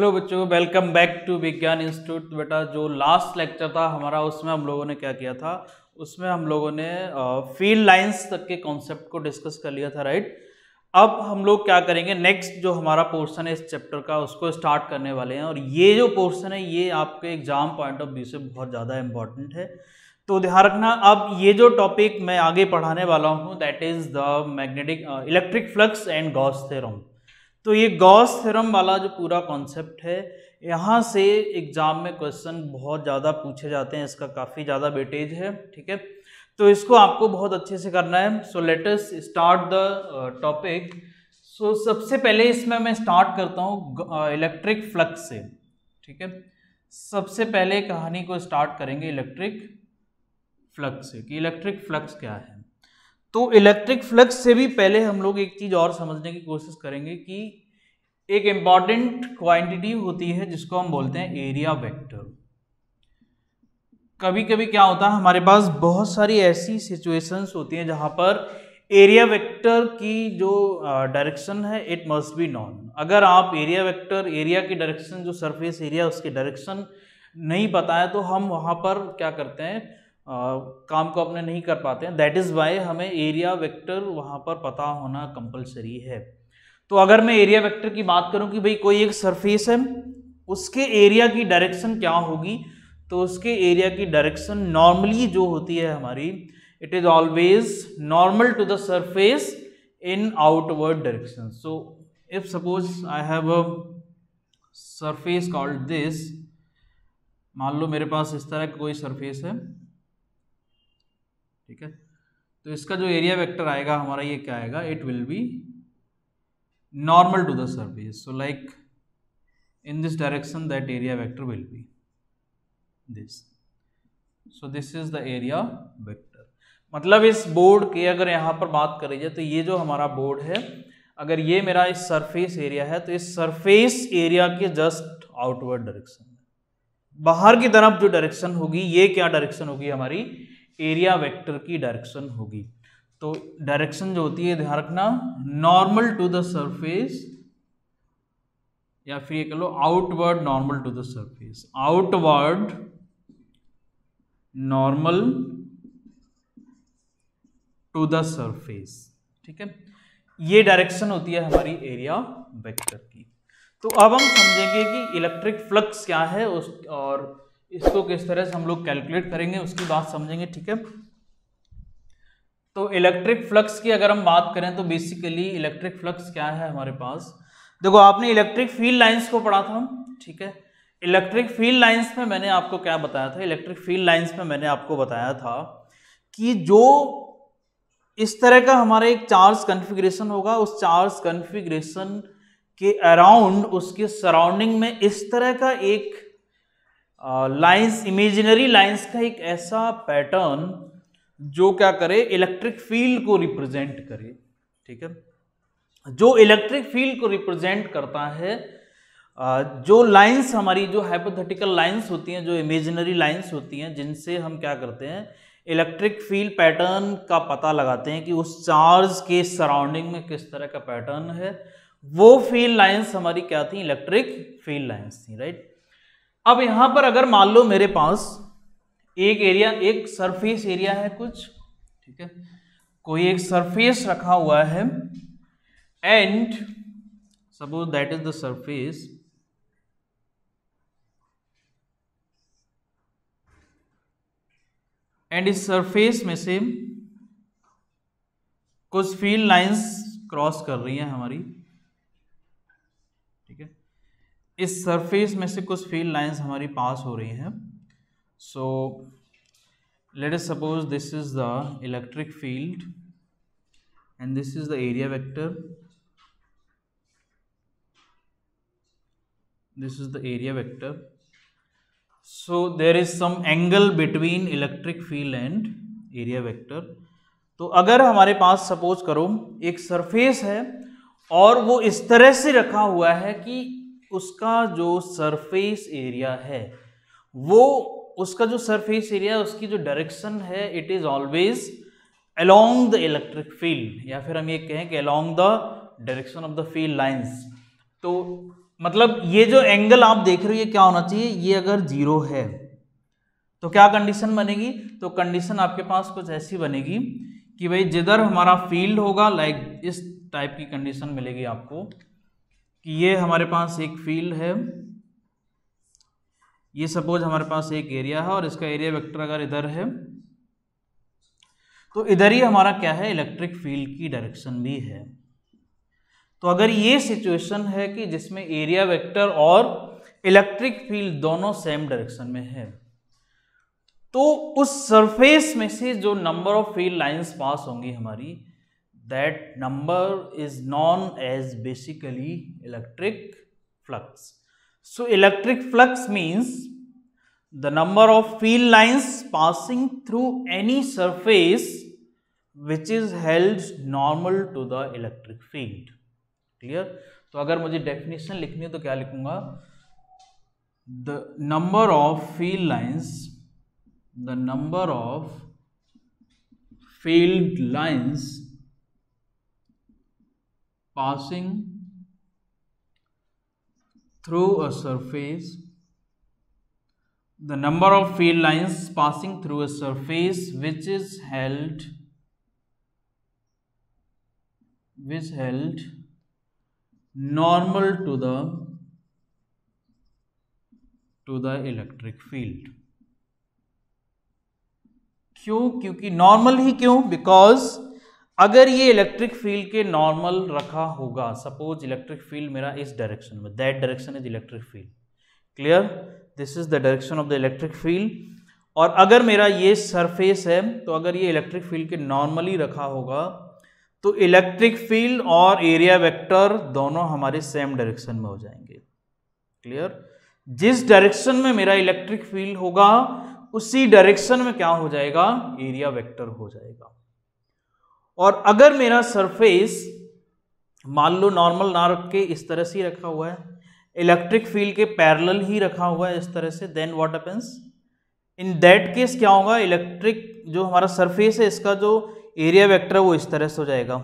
Hello बच्चों, welcome back to विज्ञान institute. बेटा जो लास्ट लेक्चर था हमारा, उसमें हम लोगों ने क्या किया था, उसमें हम लोगों ने फील्ड लाइंस तक के कॉन्सेप्ट को डिस्कस कर लिया था, राइट। अब हम लोग क्या करेंगे, नेक्स्ट जो हमारा पोर्शन है इस चैप्टर का उसको स्टार्ट करने वाले हैं। और ये जो पोर्शन है ये आपके एग्जाम पॉइंट ऑफ व्यू से बहुत ज़्यादा इंपॉर्टेंट है, तो ध्यान रखना। अब ये जो टॉपिक मैं आगे पढ़ाने वाला हूँ that is the magnetic electric flux and Gauss theorem. तो ये गॉस थ्योरम वाला जो पूरा कॉन्सेप्ट है, यहाँ से एग्जाम में क्वेश्चन बहुत ज़्यादा पूछे जाते हैं, इसका काफ़ी ज़्यादा वेटेज है, ठीक है। तो इसको आपको बहुत अच्छे से करना है। So let us start the topic. So सबसे पहले इसमें मैं स्टार्ट करता हूँ इलेक्ट्रिक फ्लक्स से, ठीक है। सबसे पहले कहानी को स्टार्ट करेंगे इलेक्ट्रिक फ्लक्स से कि इलेक्ट्रिक फ्लक्स क्या है। तो इलेक्ट्रिक फ्लक्स से भी पहले हम लोग एक चीज और समझने की कोशिश करेंगे कि एक इंपॉर्टेंट क्वांटिटी होती है जिसको हम बोलते हैं एरिया वेक्टर। कभी कभी क्या होता है, हमारे पास बहुत सारी ऐसी सिचुएशंस होती हैं जहां पर एरिया वेक्टर की जो डायरेक्शन है इट मस्ट बी नॉन। अगर आप एरिया वेक्टर, एरिया की डायरेक्शन, जो सरफेस एरिया उसकी डायरेक्शन नहीं पता है तो हम वहां पर क्या करते हैं, काम को अपने नहीं कर पाते हैं। दैट इज वाई हमें एरिया वेक्टर वहां पर पता होना कंपलसरी है। तो अगर मैं एरिया वेक्टर की बात करूं कि भाई कोई एक सरफेस है, उसके एरिया की डायरेक्शन क्या होगी, तो उसके एरिया की डायरेक्शन नॉर्मली जो होती है हमारी, it is always normal to the surface in outward direction. So if suppose I have a surface called this, मान लो मेरे पास इस तरह कोई सरफेस है, ठीक है। तो इसका जो एरिया वेक्टर आएगा हमारा, ये क्या आएगा, it will be normal to the surface. So like in this direction that area vector will be this. So this is the area vector. मतलब इस बोर्ड के अगर यहाँ पर बात करी जाए तो ये जो हमारा बोर्ड है, अगर ये मेरा इस सरफेस एरिया है तो इस सरफेस एरिया के जस्ट आउटवर्ड डायरेक्शन, बाहर की तरफ जो डायरेक्शन होगी, ये क्या डायरेक्शन होगी हमारी, एरिया वेक्टर की डायरेक्शन होगी। तो डायरेक्शन जो होती है ध्यान रखना, नॉर्मल टू द सरफेस, या फिर ये कह लो outward normal to the surface, outward normal to the surface, ठीक है। ये डायरेक्शन होती है हमारी एरिया वेक्टर की। तो अब हम समझेंगे कि इलेक्ट्रिक फ्लक्स क्या है और इसको किस तरह से हम लोग कैलकुलेट करेंगे, उसकी बात समझेंगे, ठीक है। तो इलेक्ट्रिक फ्लक्स की अगर हम बात करें तो बेसिकली इलेक्ट्रिक फ्लक्स क्या है हमारे पास, देखो आपने इलेक्ट्रिक फील्ड लाइंस को पढ़ा था, ठीक है। इलेक्ट्रिक फील्ड लाइंस में मैंने आपको क्या बताया था, इलेक्ट्रिक फील्ड लाइंस में मैंने आपको बताया था कि जो इस तरह का हमारा एक चार्ज कन्फिग्रेशन होगा, उस चार्ज कन्फिग्रेशन के अराउंड, उसके सराउंडिंग में इस तरह का एक लाइंस, इमेजिनरी लाइंस का एक ऐसा पैटर्न जो क्या करे, इलेक्ट्रिक फील्ड को रिप्रेजेंट करे, ठीक है। जो इलेक्ट्रिक फील्ड को रिप्रेजेंट करता है, जो लाइंस हमारी, जो हाइपोथेटिकल लाइंस होती हैं, जो इमेजिनरी लाइंस होती हैं, जिनसे हम क्या करते हैं, इलेक्ट्रिक फील्ड पैटर्न का पता लगाते हैं कि उस चार्ज के सराउंडिंग में किस तरह का पैटर्न है, वो फील्ड लाइंस हमारी क्या थी, इलेक्ट्रिक फील्ड लाइंस थी, राइट। अब यहां पर अगर मान लो मेरे पास एक एरिया, एक सरफेस एरिया है कुछ, ठीक है, कोई एक सरफेस रखा हुआ है and suppose that is the surface, and इस सरफेस में से कुछ फील्ड लाइंस क्रॉस कर रही हैं हमारी, ठीक है। इस सरफेस में से कुछ फील्ड लाइंस हमारी पास हो रही हैं। सो let us suppose this is the electric field and this is the area vector, this is the area vector. So there is some angle between electric field and area vector. तो अगर हमारे पास suppose करो एक surface है और वो इस तरह से रखा हुआ है कि उसका जो सरफेस एरिया है, वो उसका जो सरफेस एरिया है उसकी जो डायरेक्शन है, it is always along the electric field, या फिर हम ये कहें कि along the direction of the field lines. तो मतलब ये जो एंगल आप देख रहे हो ये क्या होना चाहिए, ये अगर 0 है तो क्या कंडीशन बनेगी, तो कंडीशन आपके पास कुछ ऐसी बनेगी कि भाई जिधर हमारा फील्ड होगा, लाइक इस टाइप की कंडीशन मिलेगी आपको कि ये हमारे पास एक फील्ड है, ये सपोज हमारे पास एक एरिया है और इसका एरिया वेक्टर अगर इधर है तो इधर ही हमारा क्या है, इलेक्ट्रिक फील्ड की डायरेक्शन भी है। तो अगर ये सिचुएशन है कि जिसमें एरिया वेक्टर और इलेक्ट्रिक फील्ड दोनों सेम डायरेक्शन में है, तो उस सरफेस में से जो number of field lines pass होंगी हमारी, that number is known as basically electric flux. So electric flux means the number of field lines passing through any surface which is held normal to the electric field. Clear? तो अगर मुझे definition लिखनी है तो क्या लिखूंगा, the number of field lines passing through a surface, the number of field lines passing through a surface which is held normal to the electric field. क्यों, क्योंकि नॉर्मल ही क्यों, बिकॉज अगर ये इलेक्ट्रिक फील्ड के नॉर्मल रखा होगा, suppose electric field मेरा इस डायरेक्शन में, that direction is electric field, clear, this is the direction of the electric field, और अगर मेरा ये सरफेस है तो अगर ये इलेक्ट्रिक फील्ड के नॉर्मली रखा होगा तो इलेक्ट्रिक फील्ड और एरिया वेक्टर दोनों हमारे सेम डायरेक्शन में हो जाएंगे, क्लियर। जिस डायरेक्शन में मेरा इलेक्ट्रिक फील्ड होगा उसी डायरेक्शन में क्या हो जाएगा, एरिया वेक्टर हो जाएगा। और अगर मेरा सरफेस मान लो नॉर्मल ना रख के इस तरह से ही रखा हुआ है, इलेक्ट्रिक फील्ड के पैरेलल ही रखा हुआ है इस तरह से, then what happens, in that case क्या होगा, इलेक्ट्रिक जो हमारा सरफेस है इसका जो एरिया वेक्टर है वो इस तरह से हो जाएगा,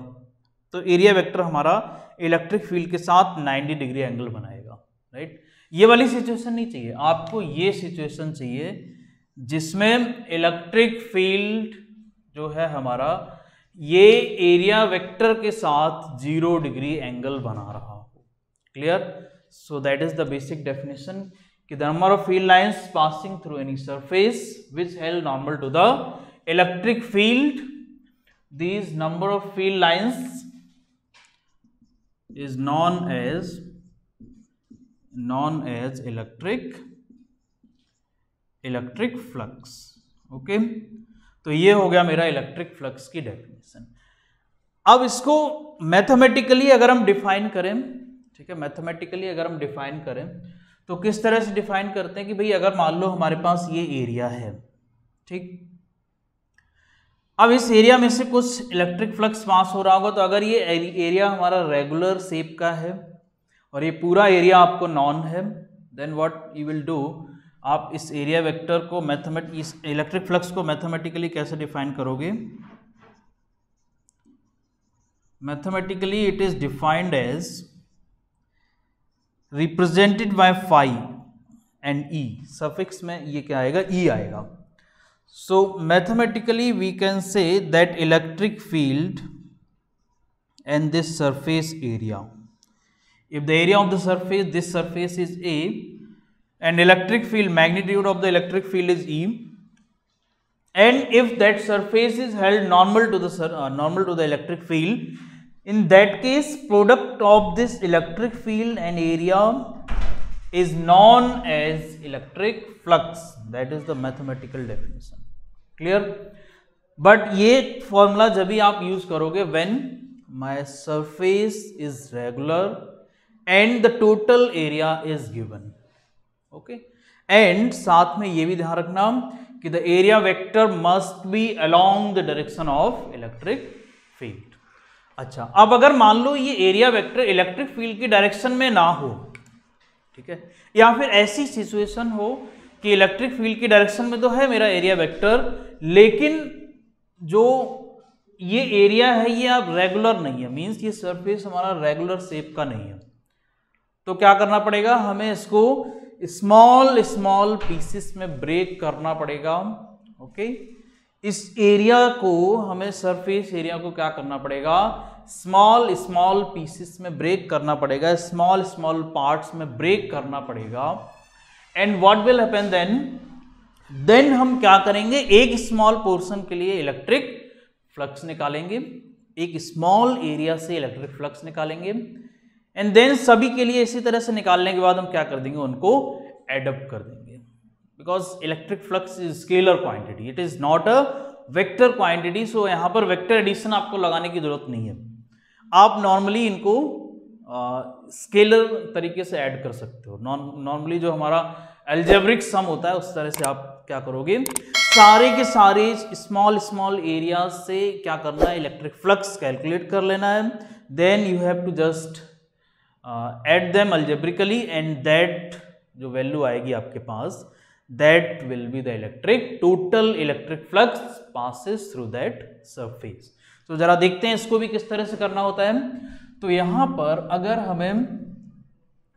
तो एरिया वेक्टर हमारा इलेक्ट्रिक फील्ड के साथ 90 डिग्री एंगल बनाएगा, राइट। ये वाली सिचुएशन नहीं चाहिए आपको, ये सिचुएशन चाहिए जिसमें इलेक्ट्रिक फील्ड जो है हमारा ये एरिया वेक्टर के साथ 0 डिग्री एंगल बना रहा हो, clear. So that is the basic definition कि the number of field lines passing through any surface which held normal to the electric field, these number of field lines is known as electric flux. Okay, तो ये हो गया मेरा electric flux की definition. अब इसको mathematically अगर हम डिफाइन करें, ठीक है, मैथमेटिकली अगर हम डिफाइन करें तो किस तरह से डिफाइन करते हैं कि भाई अगर मान लो हमारे पास ये एरिया है, ठीक, अब इस एरिया में से कुछ इलेक्ट्रिक फ्लक्स पास हो रहा होगा, तो अगर ये एरिया हमारा रेगुलर शेप का है और ये पूरा एरिया आपको नॉन है, then what you will do, आप इस एरिया वेक्टर को इस इलेक्ट्रिक फ्लक्स को मैथमेटिकली कैसे डिफाइन करोगे, mathematically it is defined as represented by phi and E, suffix में ये क्या आएगा, ई आएगा। So mathematically we can say that electric field and this surface area, if the area of the surface, this surface is A, and electric field, magnitude of the electric field is E, and if that surface is held normal to the electric field, in that case product of this electric field and area is known as electric flux. That is the mathematical definition. Clear? But ये formula जब भी आप use करोगे when my surface is regular and the total area is given. Okay, and साथ में ये भी ध्यान रखना कि the area vector must be along the direction of electric field. अच्छा, अब अगर मान लो ये एरिया वेक्टर इलेक्ट्रिक फील्ड की डायरेक्शन में ना हो, ठीक है, या फिर ऐसी सिचुएशन हो कि इलेक्ट्रिक फील्ड की डायरेक्शन में तो है मेरा एरिया वेक्टर, लेकिन जो ये एरिया है ये अब रेगुलर नहीं है, मींस ये सरफेस हमारा रेगुलर शेप का नहीं है, तो क्या करना पड़ेगा, हमें इसको स्मॉल स्मॉल पीसेस में ब्रेक करना पड़ेगा। ओके, इस एरिया को हमें, सरफेस एरिया को क्या करना पड़ेगा, स्मॉल स्मॉल पीसेस में ब्रेक करना पड़ेगा, स्मॉल स्मॉल पार्ट्स में ब्रेक करना पड़ेगा। And what will happen then हम क्या करेंगे, एक स्मॉल पोर्शन के लिए इलेक्ट्रिक फ्लक्स निकालेंगे, एक स्मॉल एरिया से इलेक्ट्रिक फ्लक्स निकालेंगे, एंड देन सभी के लिए इसी तरह से निकालने के बाद हम क्या कर देंगे, उनको एडअप कर देंगे। Because electric flux is scalar quantity, it is not a vector quantity. So यहां पर वेक्टर एडिशन आपको लगाने की जरूरत नहीं है, आप नॉर्मली इनको स्केलर तरीके से ऐड कर सकते हो। नॉर्मली जो हमारा अलजेब्रिक सम होता है उस तरह से आप क्या करोगे, सारे के सारे स्मॉल स्मॉल एरिया से क्या करना है, इलेक्ट्रिक फ्लक्स कैलकुलेट कर लेना है। Then you have to just add them algebraically and that जो वैल्यू आएगी आपके पास, that will be the electric total electric flux passes through that surface. तो जरा देखते हैं इसको भी किस तरह से करना होता है। तो यहां पर अगर हमें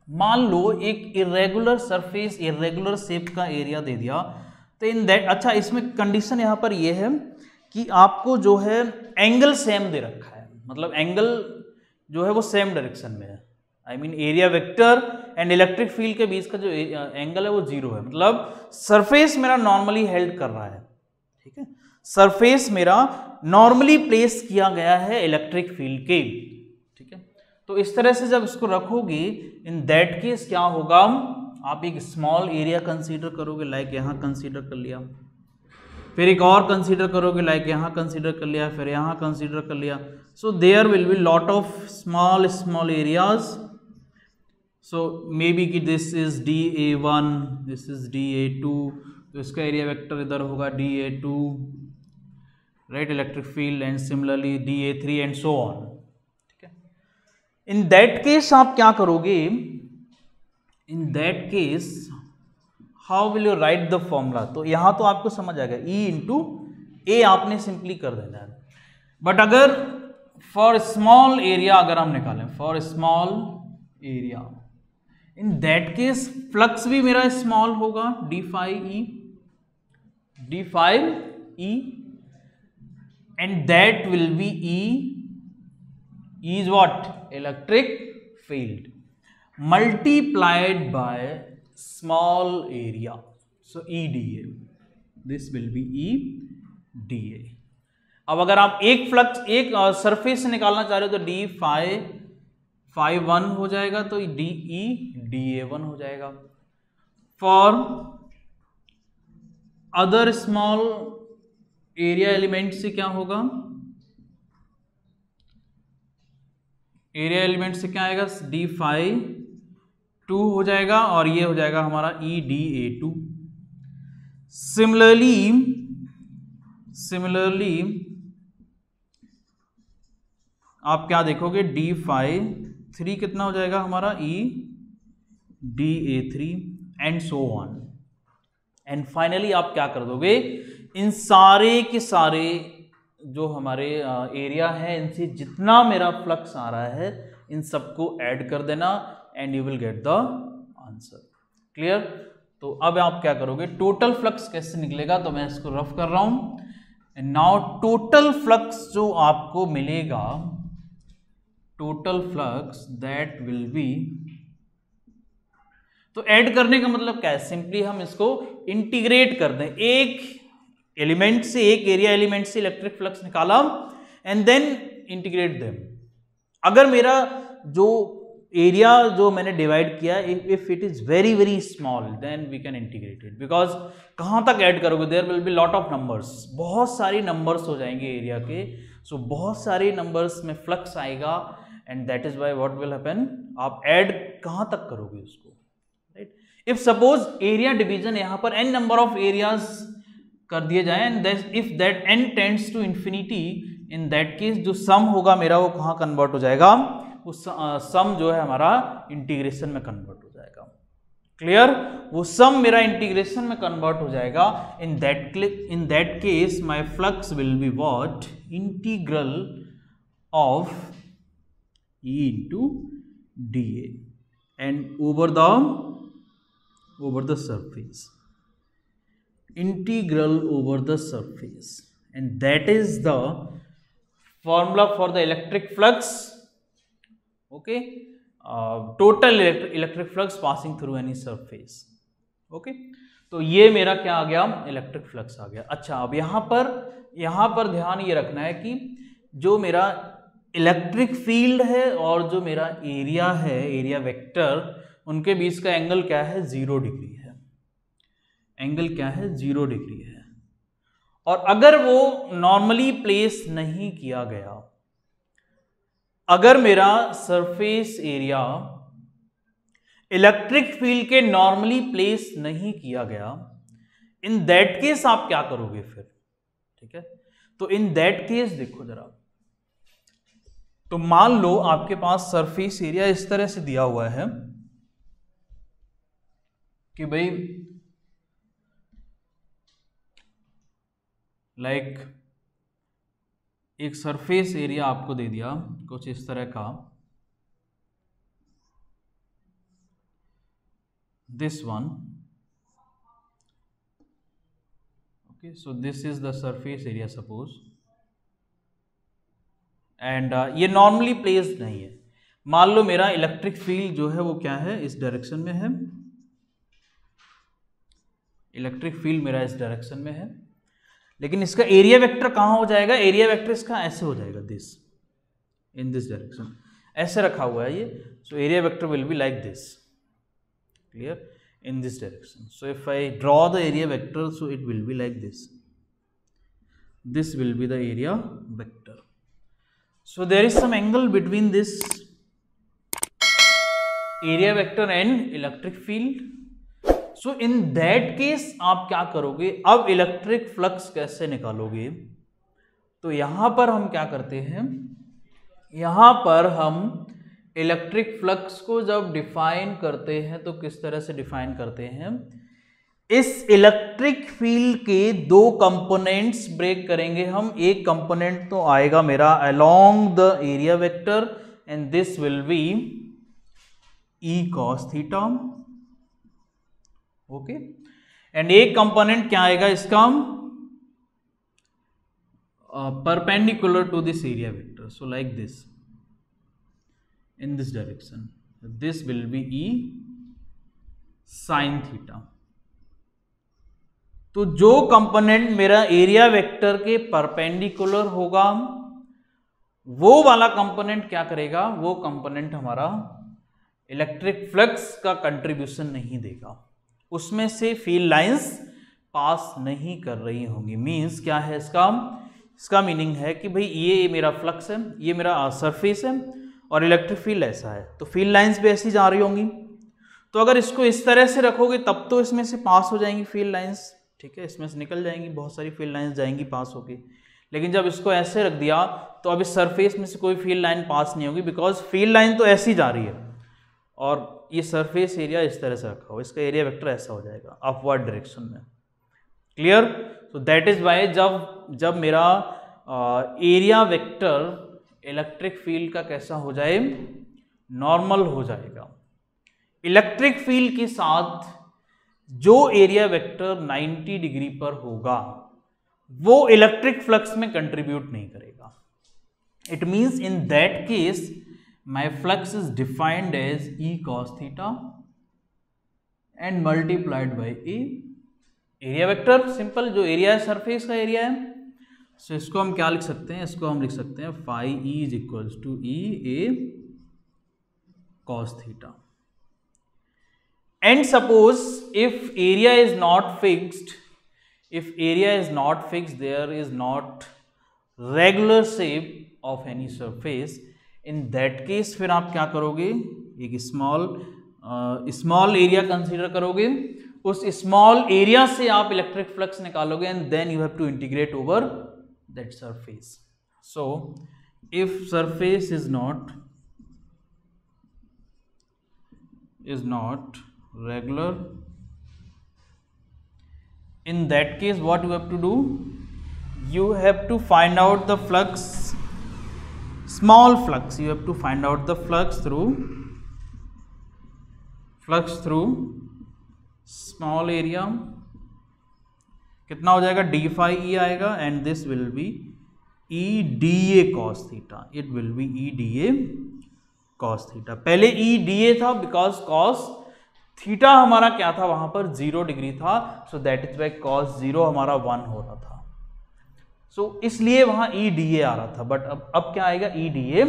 मान लो एक इरेगुलर सरफेस, इरेगुलर शेप का एरिया दे दिया, तो इन दैट, अच्छा इसमें कंडीशन यहां पर यह है कि आपको जो है एंगल सेम दे रखा है, मतलब एंगल जो है वो सेम डायरेक्शन में है। I mean area vector and electric field के बीच का जो एंगल है वो 0 है, मतलब सरफेस मेरा नॉर्मली हेल्ड कर रहा है। ठीक है, सरफेस मेरा नॉर्मली प्लेस किया गया है इलेक्ट्रिक फील्ड के। ठीक है, तो इस तरह से जब इसको रखोगे, इन दैट केस क्या होगा, आप एक स्मॉल एरिया कंसीडर करोगे, लाइक यहाँ कंसीडर कर लिया, फिर एक और कंसीडर करोगे, लाइक यहाँ कंसीडर कर लिया, फिर यहाँ कंसीडर कर लिया। So there will be lot of small small areas. So may be कि this is DA1, this is DA2, तो इसका एरिया वेक्टर इधर होगा DA2, right, electric field, and similarly DA3 and so on. ठीक है, in that case आप क्या करोगे, in that case how will you write the formula, तो यहां तो आपको समझ आएगा, E इंटू A आपने सिंपली कर देना है। बट अगर फॉर स्मॉल एरिया अगर हम निकालें, for small area, in that case flux भी मेरा स्मॉल होगा, d5e, and that will be E is what, electric field multiplied by small area, so EDA, this will B EDA। अब अगर आप एक फ्लक्स, एक सरफेस से निकालना चाह रहे हो तो D1 हो जाएगा, तो DA1 हो जाएगा। For other small area element से क्या होगा, एरिया एलिमेंट से क्या आएगा, D2 हो जाएगा, और ये हो जाएगा हमारा EDA2। सिमिलरली आप क्या देखोगे, D3 कितना हो जाएगा हमारा, EDA3 and so on. And finally आप क्या कर दोगे, इन सारे के सारे जो हमारे एरिया है, इनसे जितना मेरा फ्लक्स आ रहा है, इन सबको ऐड कर देना, and you will get the answer. Clear? तो अब आप क्या करोगे, टोटल फ्लक्स कैसे निकलेगा, तो मैं इसको रफ कर रहा हूं। नाउ टोटल फ्लक्स जो आपको मिलेगा, total flux that will B, तो ऐड करने का मतलब क्या है, सिंपली हम इसको इंटीग्रेट कर दें, एक एलिमेंट से, एक एरिया एलिमेंट से इलेक्ट्रिक फ्लक्स निकाला, एंड देन इंटीग्रेट देम। अगर मेरा जो एरिया जो मैंने डिवाइड किया, if it is very very small, then we can integrate it, because कहां तक ऐड करोगे, there will be lot of numbers, बहुत सारी नंबर्स हो जाएंगे एरिया के, सो बहुत सारे नंबर्स में फ्लक्स आएगा, and that is why what will happen, आप ऐड कहां तक करोगे उसको, right. If suppose area division यहां पर n नंबर ऑफ एरियाज कर दिए जाए, and if that n tends to infinity, in that case जो सम होगा मेरा वो कहां कन्वर्ट हो जाएगा, उस सम जो है हमारा इंटीग्रेशन में कन्वर्ट हो जाएगा। क्लियर? वो सम मेरा इंटीग्रेशन में कन्वर्ट हो जाएगा। इन that case my flux will be what, integral of E into dA, and over the surface, integral over the surface, and that is the formula for the electric flux. Okay, total electric flux passing through any surface. Okay, तो ये मेरा क्या आ गया, electric flux आ गया। अच्छा, अब यहाँ पर ध्यान ये रखना है कि जो मेरा इलेक्ट्रिक फील्ड है और जो मेरा एरिया है, एरिया वेक्टर, उनके बीच का एंगल क्या है, 0 डिग्री है। एंगल क्या है, 0 डिग्री है। और अगर वो नॉर्मली प्लेस नहीं किया गया, अगर मेरा सरफेस एरिया इलेक्ट्रिक फील्ड के नॉर्मली प्लेस नहीं किया गया, इन दैट केस आप क्या करोगे फिर? ठीक है, तो इन दैट केस देखो जरा, तो मान लो आपके पास सरफेस एरिया इस तरह से दिया हुआ है कि भाई लाइक एक सरफेस एरिया आपको दे दिया कुछ इस तरह का, this one, okay, so this is the surface area suppose, and ये नॉर्मली प्लेस्ड नहीं है। मान लो मेरा इलेक्ट्रिक फील्ड जो है वो क्या है, इस डायरेक्शन में है, इलेक्ट्रिक फील्ड मेरा इस डायरेक्शन में है, लेकिन इसका एरिया वेक्टर कहाँ हो जाएगा, एरिया वेक्टर इसका ऐसे हो जाएगा, दिस, इन दिस डायरेक्शन, ऐसे रखा हुआ है ये, so area vector will be like this, clear, in this direction. So if I draw the area vector, so it will be like this, this will be the area vector. So there is some angle between this area vector and electric field. So in that case आप क्या करोगे, अब electric flux कैसे निकालोगे? तो यहां पर हम क्या करते हैं, यहां पर हम इलेक्ट्रिक फ्लक्स को जब डिफाइन करते हैं तो किस तरह से डिफाइन करते हैं, इस इलेक्ट्रिक फील्ड के दो कंपोनेंट्स ब्रेक करेंगे हम। एक कंपोनेंट तो आएगा मेरा along the area vector and this will be E cos theta, okay, and एक कंपोनेंट क्या आएगा इसका, perpendicular to this area vector, so like this, in this direction, this will be E sin theta. तो जो component मेरा area vector के perpendicular होगा वो वाला कंपोनेंट क्या करेगा, वो कंपोनेंट हमारा इलेक्ट्रिक फ्लक्स का कंट्रीब्यूशन नहीं देगा, उसमें से फील्ड लाइंस पास नहीं कर रही होंगी। मींस क्या है इसका मीनिंग है कि भाई ये मेरा फ्लक्स है, ये मेरा सरफेस है और इलेक्ट्रिक फील्ड ऐसा है, तो फील्ड लाइंस भी ऐसी जा रही होंगी। तो अगर इसको इस तरह से रखोगे तब तो इसमें से पास हो जाएंगी फील्ड लाइंस, ठीक है, इसमें से निकल जाएंगी, बहुत सारी फील्ड लाइंस जाएंगी पास होके। लेकिन जब इसको ऐसे रख दिया तो अब इस सरफेस में से कोई फील्ड लाइन पास नहीं होगी, बिकॉज फील्ड लाइन तो ऐसी जा रही है और ये सरफेस एरिया इस तरह से रखा हो, इसका एरिया वेक्टर ऐसा हो जाएगा अपवर्ड डायरेक्शन में। Clear? So that is why जब मेरा एरिया वेक्टर इलेक्ट्रिक फील्ड का कैसा हो जाए, नॉर्मल हो जाएगा। इलेक्ट्रिक फील्ड के साथ जो एरिया वेक्टर 90 डिग्री पर होगा वो इलेक्ट्रिक फ्लक्स में कंट्रीब्यूट नहीं करेगा। It means in that case my flux is defined as E cos theta and multiplied by A। Area vector simple, जो एरिया है सरफेस का एरिया है, सो इसको हम क्या लिख सकते हैं, इसको हम लिख सकते हैं phi E is equals to E A cos theta. And suppose if area is not fixed, if area is not fixed, there is not regular shape of any surface, in that case फिर आप क्या करोगे, एक small area consider करोगे, उस small area से आप electric flux निकालोगे and then you have to integrate over that surface. So if surface is not regular, in that case what you have to do, you have to find out the flux, small flux, you have to find out the flux through flux through small area कितना हो जाएगा, d phi E आएगा, and this will be E d A cos theta, it will be E d A cos theta. पहले E d ए था because cos theta हमारा क्या था, वहां पर 0 डिग्री था, so that is why cos 0 हमारा 1 हो रहा था, सो इसलिए वहां ई डी ए आ रहा था। बट अब क्या आएगा, ई डी ए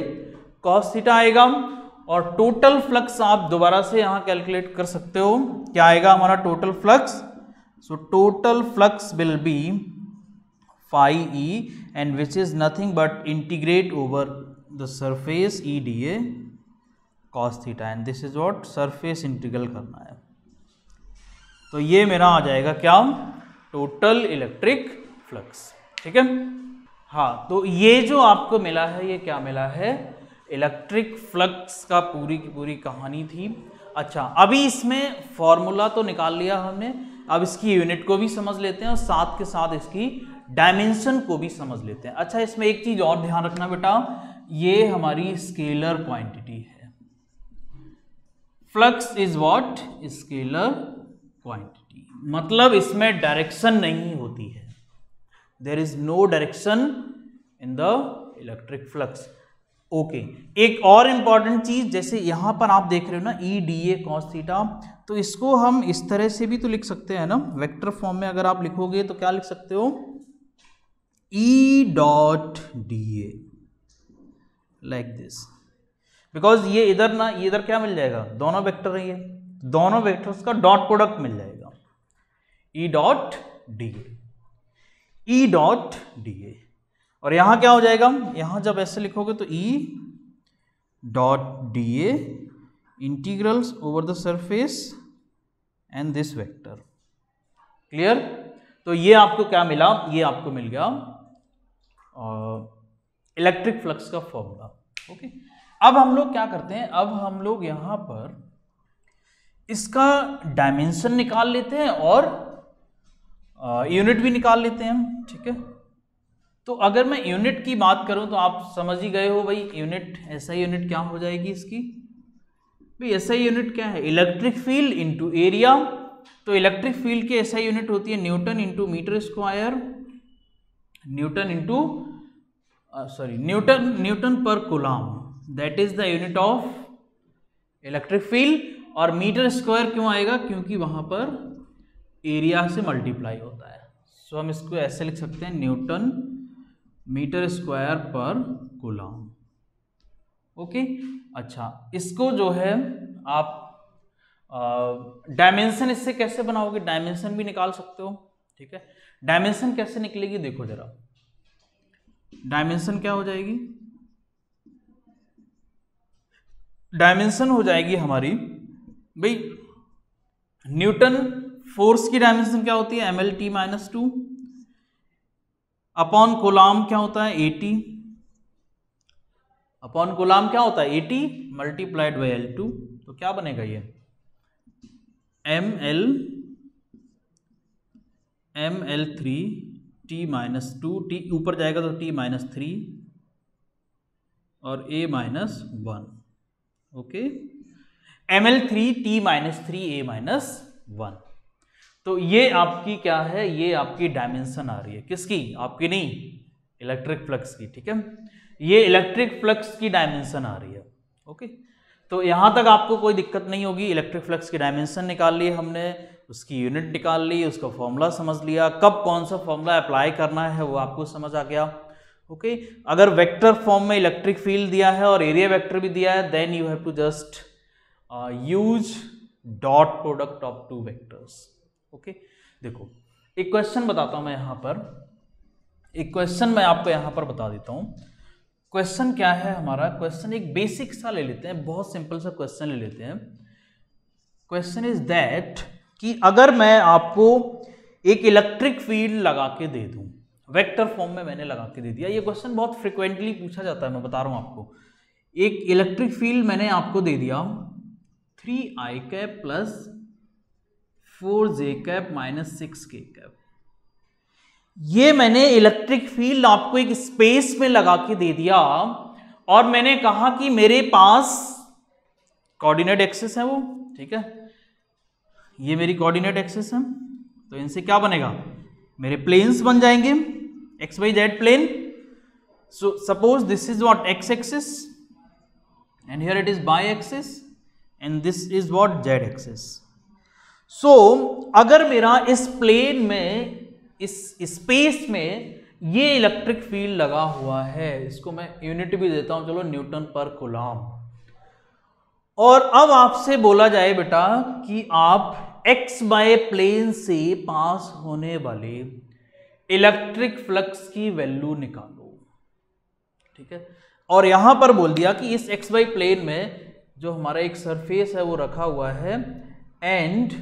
कॉस थीटा आएगा, और टोटल फ्लक्स आप दोबारा से यहां कैलकुलेट कर सकते हो, क्या आएगा हमारा total flux, so total flux will be phi e and which is nothing but integrate over the surface E dA cos theta, and this is what surface integral करना है। तो ये मेरा आ जाएगा क्या, टोटल इलेक्ट्रिक फ्लक्स, ठीक है। हाँ, तो ये जो आपको मिला है, ये क्या मिला है, इलेक्ट्रिक फ्लक्स का पूरी की पूरी कहानी थी। अच्छा, अभी इसमें फॉर्मूला तो निकाल लिया हमने, अब इसकी यूनिट को भी समझ लेते हैं और साथ के साथ इसकी डायमेंशन को भी समझ लेते हैं। अच्छा, इसमें एक चीज और ध्यान रखना बेटा, ये हमारी स्केलर क्वांटिटी है। Flux is what, scalar quantity, मतलब इसमें डायरेक्शन नहीं होती है, there is no direction in the electric flux. Okay, एक और इंपॉर्टेंट चीज, जैसे यहां पर आप देख रहे हो ना ई डी ए कॉस थीटा, तो इसको हम इस तरह से भी तो लिख सकते हैं ना, वेक्टर फॉर्म में अगर आप लिखोगे तो क्या लिख सकते हो, E dot D A, like this, because ये इधर ना, ये इधर क्या मिल जाएगा, दोनों वेक्टर है, ये दोनों वेक्टर्स का डॉट प्रोडक्ट मिल जाएगा, E dot D A, E dot D A. और यहां क्या हो जाएगा, यहां जब ऐसे लिखोगे तो E dot D A integrals over the surface and this vector, clear. तो ये आपको क्या मिला, ये आपको मिल गया इलेक्ट्रिक फ्लक्स का फॉर्मूला। ओके, अब हम लोग क्या करते हैं, अब हम लोग यहां पर इसका डायमेंशन निकाल लेते हैं और यूनिट भी निकाल लेते हैं, ठीक है। तो अगर मैं यूनिट की बात करूं तो आप समझ ही गए हो भाई, यूनिट ऐसा यूनिट क्या हो जाएगी इसकी, भाई ऐसा यूनिट क्या है, इलेक्ट्रिक फील्ड इनटू एरिया। तो इलेक्ट्रिक फील्ड की ऐसा यूनिट होती है newton into metre square, newton into newton per coulomb, that is the unit of electric field. और मीटर स्क्वायर क्यों आएगा, क्योंकि वहां पर एरिया से मल्टीप्लाई होता है, सो हम इसको ऐसे लिख सकते हैं, न्यूटन मीटर स्क्वायर पर कूलम। ओके, अच्छा, इसको जो है आप डायमेंशन इससे कैसे बनाओगे, डायमेंशन भी निकाल सकते हो, ठीक है। डायमेंशन कैसे निकलेगी, देखो जरा, डायमेंशन क्या हो जाएगी, डायमेंशन हो जाएगी हमारी भाई, न्यूटन फोर्स की डायमेंशन क्या होती है, M L T minus 2 upon coulomb क्या होता है, 80 अपॉन कूलम क्या होता है, 80 मल्टीप्लाइड बाई L2। तो क्या बनेगा ये, M L 3 T minus 2, T ऊपर जाएगा तो टी माइनस 3 और a minus 1। Okay, M L 3 T minus 3 a minus 1। तो ये आपकी क्या है, ये आपकी डायमेंशन आ रही है, किसकी, आपकी नहीं, इलेक्ट्रिक फ्लक्स की, ठीक है। ये इलेक्ट्रिक फ्लक्स की डायमेंशन आ रही है। ओके, तो यहां तक आपको कोई दिक्कत नहीं होगी, इलेक्ट्रिक फ्लक्स की डायमेंशन निकाल ली हमने, उसकी यूनिट निकाल ली, उसका फॉर्मूला समझ लिया, कब कौन सा फॉर्मूला अप्लाई करना है वो आपको समझ आ गया। ओके, अगर वेक्टर फॉर्म में इलेक्ट्रिक फील्ड दिया है और एरिया वेक्टर भी दिया है, then you have to just use dot product of two vectors. Okay, देखो एक क्वेश्चन बताता हूं मैं यहां पर, एक क्वेश्चन मैं आपको यहां पर बता देता हूं। क्वेश्चन क्या है हमारा, क्वेश्चन एक बेसिक सा ले लेते हैं, बहुत सिंपल सा क्वेश्चन ले लेते हैं। क्वेश्चन इज दैट कि अगर मैं आपको एक इलेक्ट्रिक फील्ड लगा के दे दूं, वेक्टर फॉर्म में मैंने लगा के दे दिया, ये क्वेश्चन बहुत फ्रिक्वेंटली पूछा जाता है, मैं बता रहा हूं आपको। एक इलेक्ट्रिक फील्ड मैंने आपको दे दिया 3i cap plus 4j cap minus 6k cap, ये मैंने इलेक्ट्रिक फील्ड आपको एक स्पेस में लगा के दे दिया और मैंने कहा कि मेरे पास कोऑर्डिनेट एक्सिस है वो, ठीक है, ये मेरी कोऑर्डिनेट एक्सिस है, तो इनसे क्या बनेगा, मेरे प्लेन्स बन जाएंगे, X Y Z plane. So suppose this is what X axis and here it is Y axis and this is what Z axis. सो अगर मेरा इस प्लेन में, इस स्पेस में ये इलेक्ट्रिक फील्ड लगा हुआ है, इसको मैं यूनिट भी देता हूं, चलो न्यूटन पर कूलम. और अब आपसे बोला जाए बेटा कि आप एक्स वाई प्लेन से पास होने वाले इलेक्ट्रिक फ्लक्स की वैल्यू निकालो. ठीक है, और यहां पर बोल दिया कि इस एक्स वाई प्लेन में जो हमारा एक सरफेस है वो रखा हुआ है एंड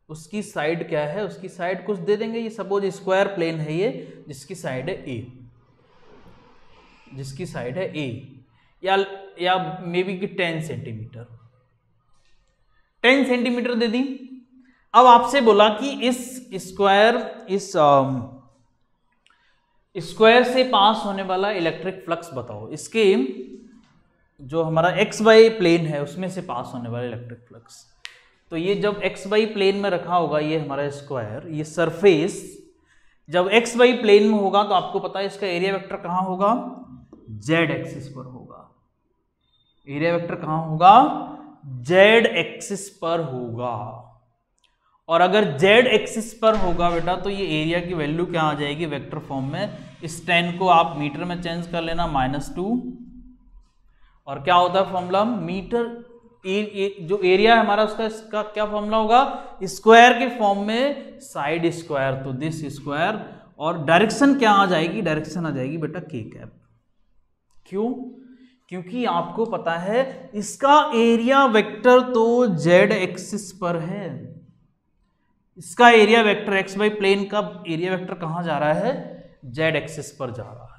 उसकी साइड क्या है, उसकी साइड कुछ दे देंगे. ये सपोज स्क्वायर प्लेन है ये, जिसकी साइड है ए, जिसकी साइड है ए, या मे बी कि 10 सेंटीमीटर, 10 सेंटीमीटर दे दी. अब आपसे बोला कि इस स्क्वायर से पास होने वाला इलेक्ट्रिक फ्लक्स बताओ. इसके जो हमारा एक्स वाई प्लेन है उसमें से पास होने वाला इलेक्ट्रिक फ्लक्स. तो ये जब एक्स वाई प्लेन में रखा होगा ये हमारा स्क्वायर, ये सरफेस जब एक्स वाई प्लेन में होगा तो आपको पता है इसका एरिया वेक्टर कहाँ होगा, जेड एक्सिस पर होगा. एरिया वेक्टर कहाँ होगा, जेड एक्सिस पर होगा. और अगर जेड एक्सिस पर होगा बेटा तो ये एरिया की वैल्यू क्या आ जाएगी वेक्टर फॉर्म में. इस 10 को आप मीटर में चेंज कर लेना, -2. और क्या होता है फॉर्मूला, मीटर जो एरिया है हमारा उसका इसका क्या फॉर्मूला होगा, स्क्वायर के फॉर्म में साइड स्क्वायर, तो दिस स्क्वायर. और डायरेक्शन क्या आ जाएगी, डायरेक्शन आ जाएगी बेटा के कैप. क्यों, क्योंकि आपको पता है इसका एरिया वेक्टर तो जेड एक्सिस पर है. इसका area vector X Y plane का एरिया वेक्टर कहां जा रहा है, जेड एक्सिस पर जा रहा है.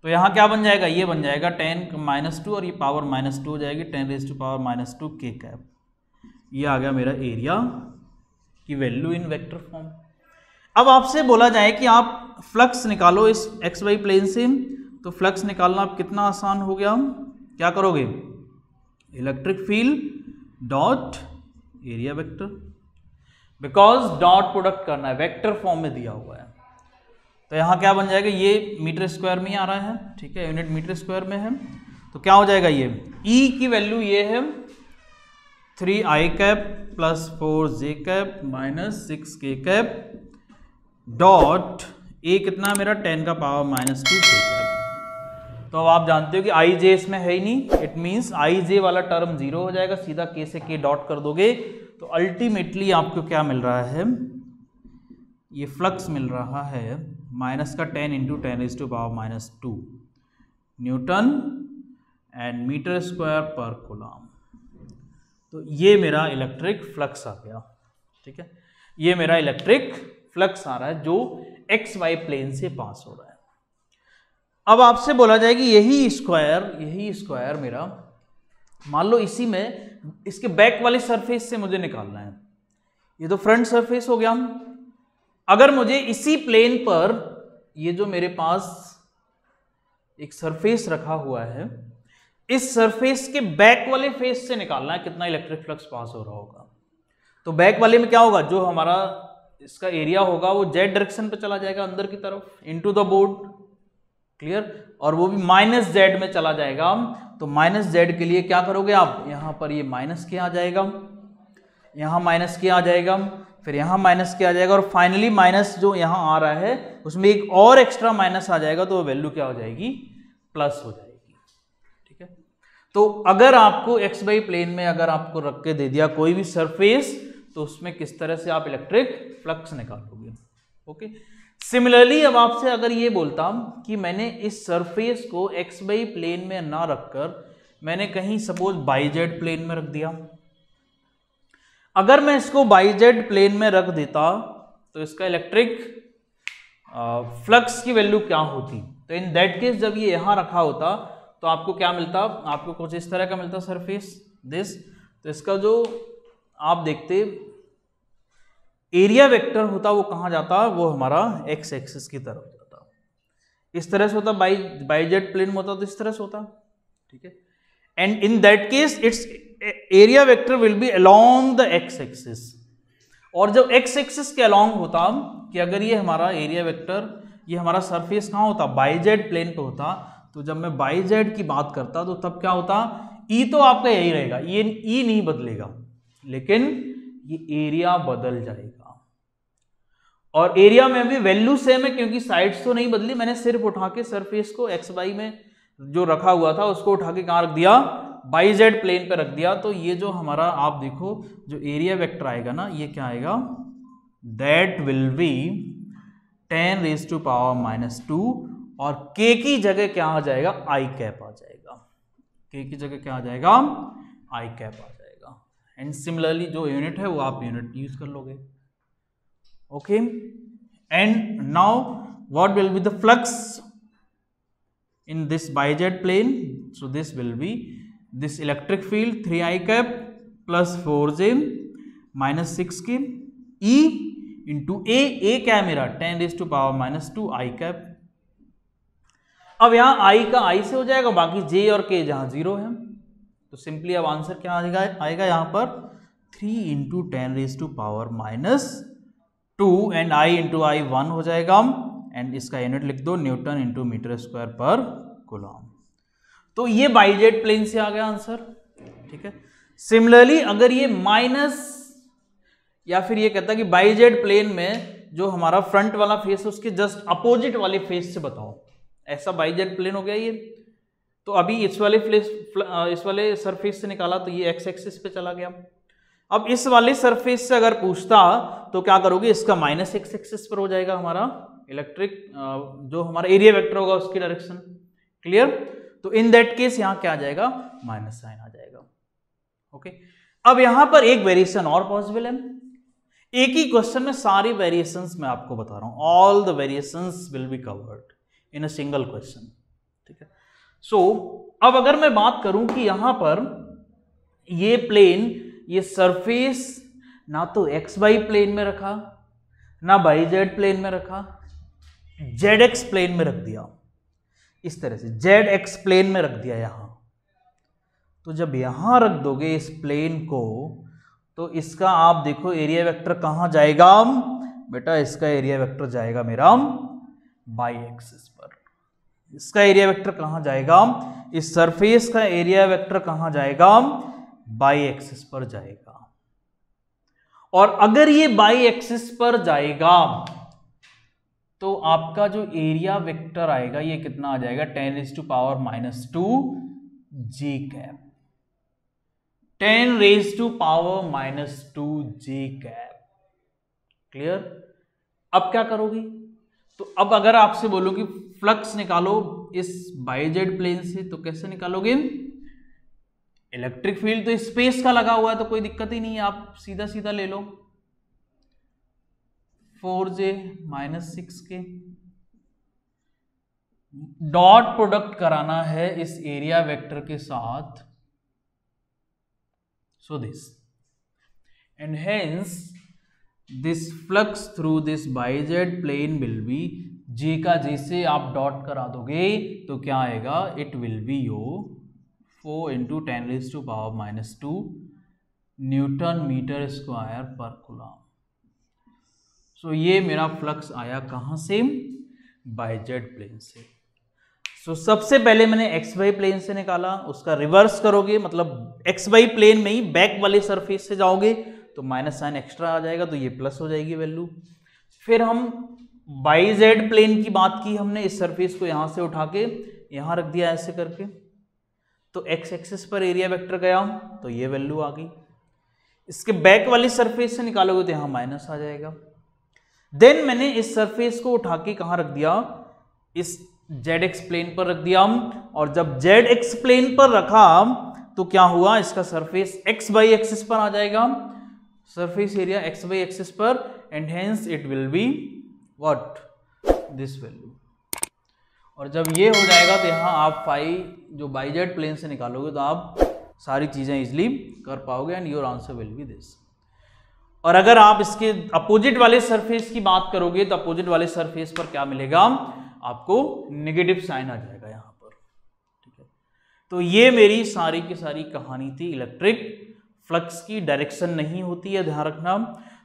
तो यहां क्या बन जाएगा, ये बन जाएगा 10 -2 और ये पावर -2 हो जाएगी, 10⁻⁻² के कैप. ये आ गया मेरा एरिया की वैल्यू इन वेक्टर फॉर्म. अब आपसे बोला जाए कि आप फ्लक्स निकालो इस एक्स वाई प्लेन से, तो फ्लक्स निकालना आप कितना आसान हो गया. क्या करोगे, electric field dot area vector, because dot product करना है, वेक्टर फॉर्म में दिया हुआ है. तो यहां क्या बन जाएगा, ये मीटर स्क्वायर में ही आ रहा है. ठीक है, यूनिट मीटर स्क्वायर में है. तो क्या हो जाएगा, ये E की वैल्यू ये है 3i cap + 4j cap -6k cap dot A कितना मेरा 10⁻⁻² के कैप. तो अब आप जानते हो कि आई जे इसमें है ही नहीं. इट मीन्स आई जे वाला टर्म 0 हो जाएगा, सीधा k से k डॉट कर दोगे. तो अल्टीमेटली आपको क्या मिल रहा है, ये फ्लक्स मिल रहा है -10 × 10⁻⁻² न्यूटन एंड मीटर स्क्वायर पर कूलम. तो ये मेरा इलेक्ट्रिक फ्लक्स आ गया. ठीक है, ये मेरा इलेक्ट्रिक फ्लक्स आ रहा है जो एक्स वाई प्लेन से पास हो रहा है. अब आपसे बोला जाए कि यही स्क्वायर मेरा, मान लो इसी में इसके बैक वाले सरफेस से मुझे निकालना है. ये तो फ्रंट सरफेस हो गया. अगर मुझे इसी प्लेन पर ये जो मेरे पास एक सरफेस रखा हुआ है, इस सरफेस के बैक वाले फेस से निकालना है कितना इलेक्ट्रिक फ्लक्स पास हो रहा होगा. तो बैक वाले में क्या होगा, जो हमारा इसका एरिया होगा वो जेड डायरेक्शन पे चला जाएगा अंदर की तरफ, इनटू द बोर्ड. क्लियर, और वो भी -z में चला जाएगा. तो -z के लिए क्या करोगे आप, यहां पर ये -k आ जाएगा, यहां -k आ जाएगा, फिर यहाँ -k आ जाएगा, और फाइनली माइनस जो यहाँ आ रहा है उसमें एक और एक्स्ट्रा माइनस आ जाएगा, तो वैल्यू क्या हो जाएगी, प्लस हो जाएगी. ठीक है, तो अगर आपको एक्स वाई प्लेन में अगर आपको रख के दे दिया कोई भी सरफेस, तो उसमें किस तरह से आप इलेक्ट्रिक फ्लक्स निकालोगे. ओके, सिमिलरली अब आपसे अगर ये बोलता कि मैंने इस सरफेस को एक्स वाई प्लेन में ना रखकर मैंने कहीं सपोज बाई जेड प्लेन में रख दिया, अगर मैं इसको बाई जेड प्लेन में रख देता तो इसका इलेक्ट्रिक फ्लक्स की वैल्यू क्या होती. तो इन दैट केस जब ये यहां रखा होता तो आपको क्या मिलता, आपको कुछ इस तरह का मिलता सरफेस दिस. तो इसका जो आप देखते एरिया वेक्टर होता वो कहां जाता, वो हमारा एक्स एक्सिस की तरफ जाता. इस तरह से होता, बाई जेड प्लेन में होता तो इस तरह से होता. ठीक है, and in that case it's area vector will B along the x axis, और जब एक्स एक्सिस के अलोंग होता कि अगर ये हमारा एरिया वेक्टर, ये हमारा सरफेस कहाँ होता, बाई जेड प्लेन पे होता, तो जब मैं बाई जेड की बात करता तो तब क्या होता, ई तो आपका यही रहेगा, ये ई नहीं बदलेगा, लेकिन ये एरिया बदल जाएगा। और एरिया में भी वैल्यू सेम है क्योंकि साइड्स तो नहीं बदली, मैंने सिर्फ उठा के सरफेस को एक्स वाई में जो रखा हुआ था उसको उठा के कहाँ रख दिया, बाई जेड प्लेन पे रख दिया। तो ये जो हमारा आप देखो जो एरिया वेक्टर आएगा ना, ये क्या आएगा, दैट विल बी 10⁻⁻², और k की जगह क्या आ जाएगा, आई कैप आ जाएगा, k की जगह क्या आ जाएगा, आई कैप आ जाएगा। एंड सिमिलरली जो यूनिट है वो आप यूनिट यूज कर लोगे। Okay, and now what will be the flux in this bi-jet plane? So this will be this electric field 3i cap plus 4j minus 6k e into a क्या है मेरा 10⁻⁻² i cap। अब यहाँ i का i से हो जाएगा, बाकी j और k जहाँ 0 है, तो सिंपली अब आंसर क्या आएगा यहाँ पर 3 × 10⁻⁻² एंड i × i 1 हो जाएगा, एंड इसका यूनिट लिख दो न्यूटन × मीटर स्क्वायर पर कूलम। तो ये बाई जेड प्लेन से आ गया आंसर, ठीक है। सिमिलरली अगर ये माइनस, या फिर ये कहता है कि बाई जेड प्लेन में जो हमारा फ्रंट वाला फेस है उसके जस्ट अपोजिट वाले फेस से बताओ, ऐसा बाई जेड प्लेन हो गया ये। तो अभी इस वाले सरफेस से निकाला तो ये एक्स एक्सिस पे चला गया। अब इस वाले सरफेस से अगर पूछता तो क्या करोगे, इसका माइनस एक्स एक्सिस पर हो जाएगा हमारा इलेक्ट्रिक जो हमारा एरिया वेक्टर होगा उसकी डायरेक्शन। क्लियर? तो इन दैट केस यहां क्या आ जाएगा, माइनस साइन आ जाएगा। ओके, अब यहां पर एक वेरिएशन और पॉसिबल है। एक ही क्वेश्चन में सारी वेरिएशंस मैं आपको बता रहा हूं, all the variations will be covered in a single question, ठीक है। सो अब अगर मैं बात करूं कि यहां पर ये प्लेन, ये सरफेस ना तो एक्स वाई प्लेन में रखा, ना बाई जेड प्लेन में रखा, जेड एक्स प्लेन में रख दिया, इस तरह से जेड एक्स प्लेन में रख दिया यहां। तो जब यहां रख दोगे इस प्लेन को, तो इसका आप देखो एरिया वेक्टर कहां जाएगा बेटा, इसका एरिया वेक्टर जाएगा मेरा बाई एक्सिस पर। इसका एरिया वेक्टर कहां जाएगा, इस सरफेस का एरिया वेक्टर कहां जाएगा, बाई एक्सिस पर जाएगा। और अगर ये बाई एक्सिस पर जाएगा तो आपका जो एरिया वेक्टर आएगा ये कितना आ जाएगा, 10⁻⁻² जी कैप, 10⁻⁻² जी कैप। क्लियर? अब क्या करोगी, तो अब अगर आपसे बोलो कि फ्लक्स निकालो इस बाई जेड प्लेन से, तो कैसे निकालोगे, इलेक्ट्रिक फील्ड तो स्पेस का लगा हुआ है तो कोई दिक्कत ही नहीं है, आप सीधा सीधा ले लो 4j - 6k। डॉट प्रोडक्ट कराना है इस एरिया वेक्टर के साथ, so this and hence this flux through this by Z plane will be, J का जे से आप डॉट करा दोगे तो क्या आएगा, it will be your 4 × 10⁻⁻² newton metre square पर कूलम। सो ये मेरा फ्लक्स आया कहां से, बाई जेड प्लेन से। सो सबसे पहले मैंने एक्स वाई प्लेन से निकाला, उसका रिवर्स करोगे मतलब एक्स वाई प्लेन में ही बैक वाले सरफेस से जाओगे तो माइनस साइन एक्स्ट्रा आ जाएगा, तो ये प्लस हो जाएगी वैल्यू। फिर हम बाई जेड प्लेन की बात की हमने, इस सरफेस को यहां से उठा के यहां रख दिया ऐसे करके, तो एक्स एक्सिस पर एरिया वेक्टर गया तो ये वैल्यू आ गई। इसके बैक वाली सरफेस से निकालोगे तो यहां माइनस आ जाएगा। देन मैंने इस सरफेस को उठा के कहां रख दिया, इस जेड एक्स प्लेन पर रख दिया, और जब जेड एक्स प्लेन पर रखा तो क्या हुआ, इसका सरफेस एक्स वाई एक्सिस पर आ जाएगा, surface area X Y axis पर, and hence it will be what, this value. और जब ये हो जाएगा तो यहां आप फाई जो बाई जेड प्लेन से निकालोगे तो आप सारी चीजें इजिली कर पाओगे, and your answer will be this. और अगर आप इसके अपोजिट वाले सरफेस की बात करोगे तो अपोजिट वाले सरफेस पर क्या मिलेगा, आपको नेगेटिव साइन आ जाएगा यहां पर, ठीक है। तो ये मेरी सारी की सारी कहानी थी इलेक्ट्रिक फ्लक्स की। डायरेक्शन नहीं होती है, ध्यान रखना,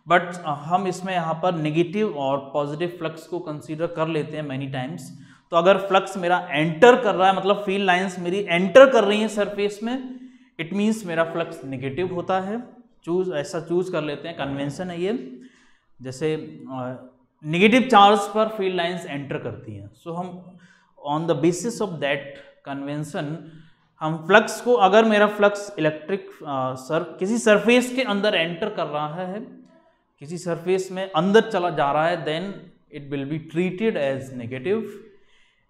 बट हम इसमें यहाँ पर नेगेटिव और पॉजिटिव फ्लक्स को कंसीडर कर लेते हैं मैनी टाइम्स। तो अगर फ्लक्स मेरा एंटर कर रहा है, मतलब फील्ड लाइंस मेरी एंटर कर रही हैं सरफेस में, इट मीन्स मेरा फ्लक्स नेगेटिव होता है। ऐसा चूज कर लेते हैं, कन्वेंशन है ये। जैसे नेगेटिव चार्ज पर फील्ड लाइंस एंटर करती हैं, सो हम on the basis of that convention हम फ्लक्स को, अगर मेरा फ्लक्स इलेक्ट्रिक किसी सरफेस के अंदर एंटर कर रहा है, किसी सरफेस में अंदर चला जा रहा है, then it will be treated as negative.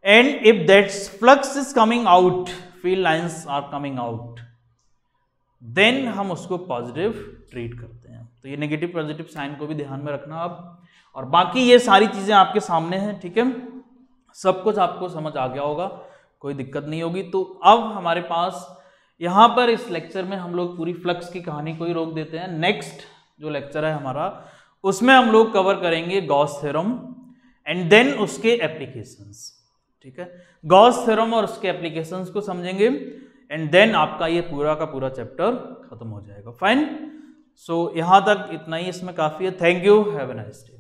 And if that flux is coming out, field lines are coming out, then हम उसको पॉजिटिव ट्रीट करते हैं। तो ये नेगेटिव पॉजिटिव साइन को भी ध्यान में रखना आप। और बाकी ये सारी चीजें आपके सामने हैं, ठीक है, सब कुछ आपको समझ आ गया होगा, कोई दिक्कत नहीं होगी। तो अब हमारे पास यहाँ पर इस लेक्चर में हम लोग पूरी फ्लक्स की कहानी को ही रोक देते हैं। नेक्स्ट जो लेक्चर है हमारा, उसमें हम लोग कवर करेंगे गॉस थ्योरम एंड देन उसके एप्लीकेशंस, ठीक है। गॉस थ्योरम और उसके एप्लीकेशंस को समझेंगे एंड देन आपका ये पूरा का पूरा चैप्टर खत्म हो जाएगा। फाइन, सो यहाँ तक इतना ही इसमें काफी है। Thank you, have a nice day.